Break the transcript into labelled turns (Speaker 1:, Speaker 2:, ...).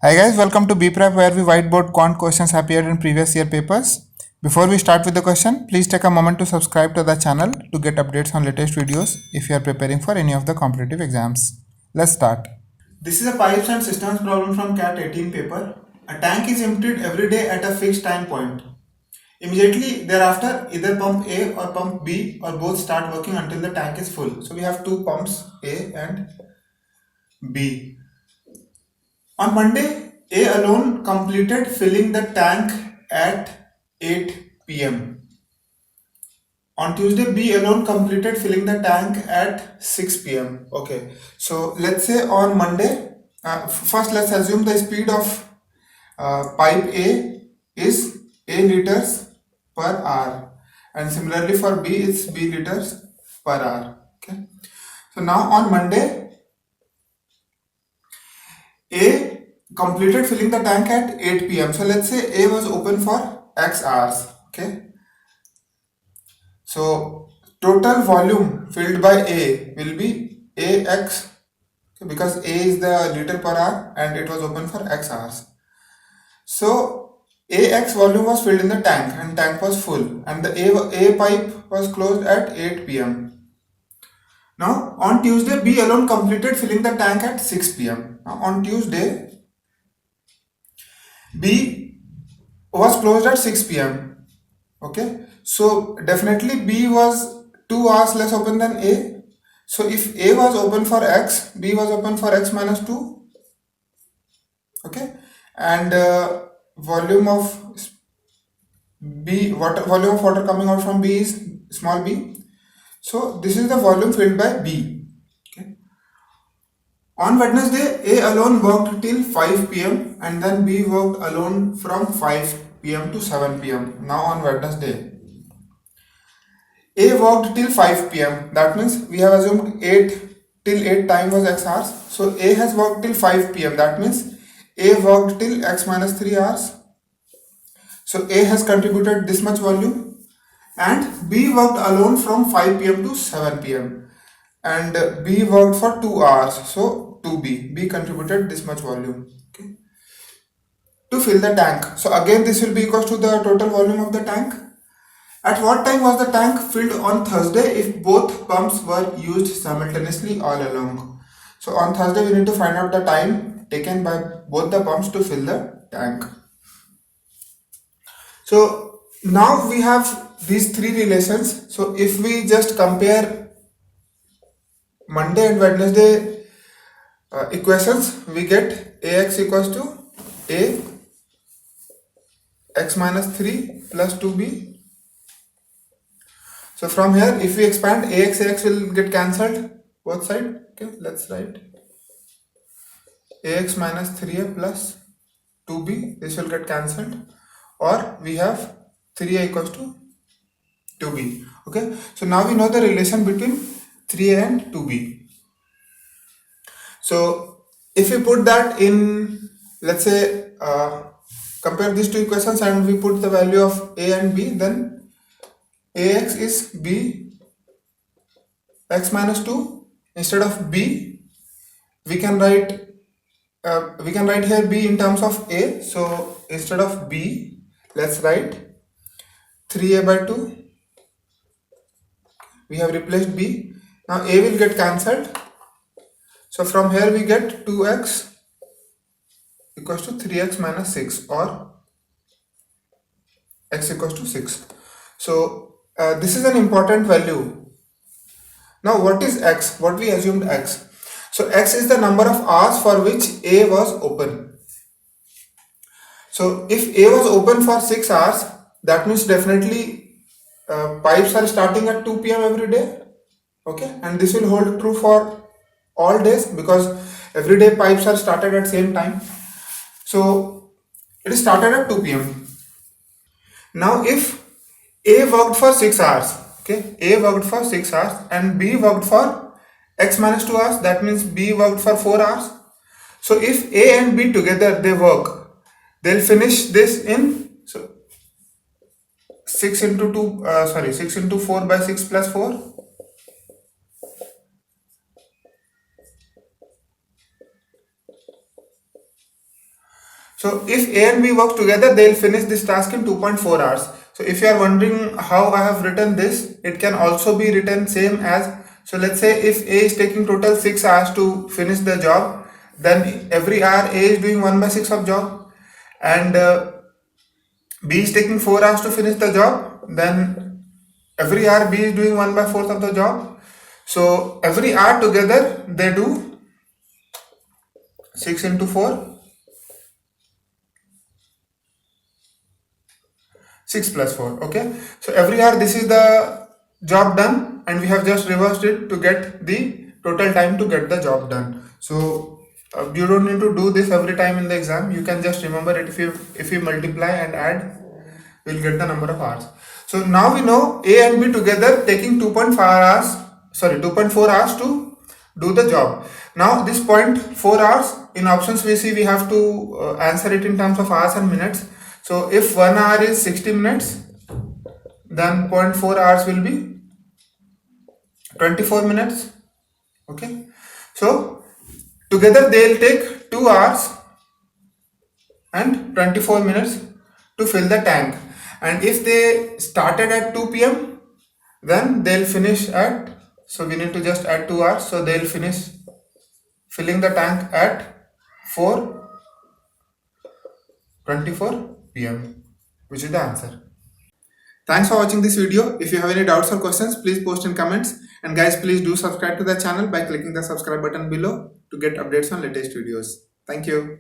Speaker 1: Hi guys, welcome to BPrep where we whiteboard quant questions appeared in previous year papers. Before we start with the question, please take a moment to subscribe to the channel to get updates on latest videos if you are preparing for any of the competitive exams. Let's start. This is a pipes and systems problem from CAT 18 paper. A tank is emptied every day at a fixed time point. Immediately thereafter, either pump A or pump B or both start working until the tank is full. So we have two pumps A and B. On Monday, A alone completed filling the tank at 8 pm. On Tuesday, B alone completed filling the tank at 6 pm. Okay, so let's say on Monday, first let's assume the speed of pipe A is A liters per hour, and similarly for B, it's B liters per hour. Okay, so now on Monday, A completed filling the tank at 8 pm. So let's say A was open for X hours. Okay. So total volume filled by A will be AX, because A is the liter per hour and it was open for X hours. So AX volume was filled in the tank and tank was full, and the A pipe was closed at 8 pm. Now on Tuesday, B alone completed filling the tank at 6 pm. Now on Tuesday, B was closed at 6 pm. Okay, so definitely B was 2 hours less open than A. So if A was open for X, B was open for X minus 2. Okay, and volume of volume of water coming out from B is small b. So this is the volume filled by B. Okay. On Wednesday, A alone worked till 5 pm and then B worked alone from 5 pm to 7 pm. Now on Wednesday, A worked till 5 pm. That means we have assumed 8 till 8 time was X hours. So A has worked till 5 pm. That means A worked till X minus 3 hours. So A has contributed this much volume, and B worked alone from 5 pm to 7 pm, and B worked for 2 hours. So 2B. B contributed this much volume. Okay. To fill the tank. So again this will be equals to the total volume of the tank. At what time was the tank filled on Thursday if both pumps were used simultaneously all along? So on Thursday we need to find out the time taken by both the pumps to fill the tank. So now we have these three relations. So if we just compare Monday and Wednesday equations, we get AX equals to A X minus 3 plus 2B. So from here, if we expand, AX will get cancelled both sides. Okay, let's write AX minus 3A plus 2B. This will get cancelled, or we have 3A equals to 2B. Okay, so now we know the relation between 3A and 2B. So if we put that in, let's say, compare these two equations and we put the value of A and B, then AX is B X minus 2. Instead of B, we can write here B in terms of A. So instead of B, let's write 3A by 2. We have replaced B. Now A will get cancelled. So from here we get 2x equals to 3x minus 6, or x equals to 6. So this is an important value. Now what is x? What we assumed x. So x is the number of hours for which A was open. So if A was open for 6 hours, that means definitely pipes are starting at 2 pm every day. Okay, and this will hold true for all days because every day pipes are started at same time. So it is started at 2 pm. Now if A worked for 6 hours, okay, A worked for 6 hours and B worked for X minus 2 hours, that means B worked for 4 hours. So if A and B together they work, they'll finish this in 6 into 2, 6 into 4 by 6 plus 4. So if A and B work together, they'll finish this task in 2.4 hours. So if you are wondering how I have written this, it can also be written same as, so let's say if A is taking total 6 hours to finish the job, then every hour A is doing 1 by 6 of job, and B is taking 4 hours to finish the job, then every hour B is doing 1 by 4th of the job. So every hour together they do 6 into 4, 6 plus 4. Okay, so every hour this is the job done, and we have just reversed it to get the total time to get the job done. So you don't need to do this every time in the exam. You can just remember it. If you multiply and add, we'll get the number of hours. So now we know A and B together taking 2.4 hours to do the job. Now this 0.4 hours, in options we see we have to answer it in terms of hours and minutes. So if 1 hour is 60 minutes, then 0.4 hours will be 24 minutes. Okay, so together they'll take 2 hours and 24 minutes to fill the tank. And if they started at 2 p.m., then they'll finish at, so we need to just add 2 hours, so they'll finish filling the tank at 4:24 p.m., which is the answer. Thanks for watching this video. If you have any doubts or questions, please post in comments. And guys, please do subscribe to the channel by clicking the subscribe button below to get updates on latest videos. Thank you.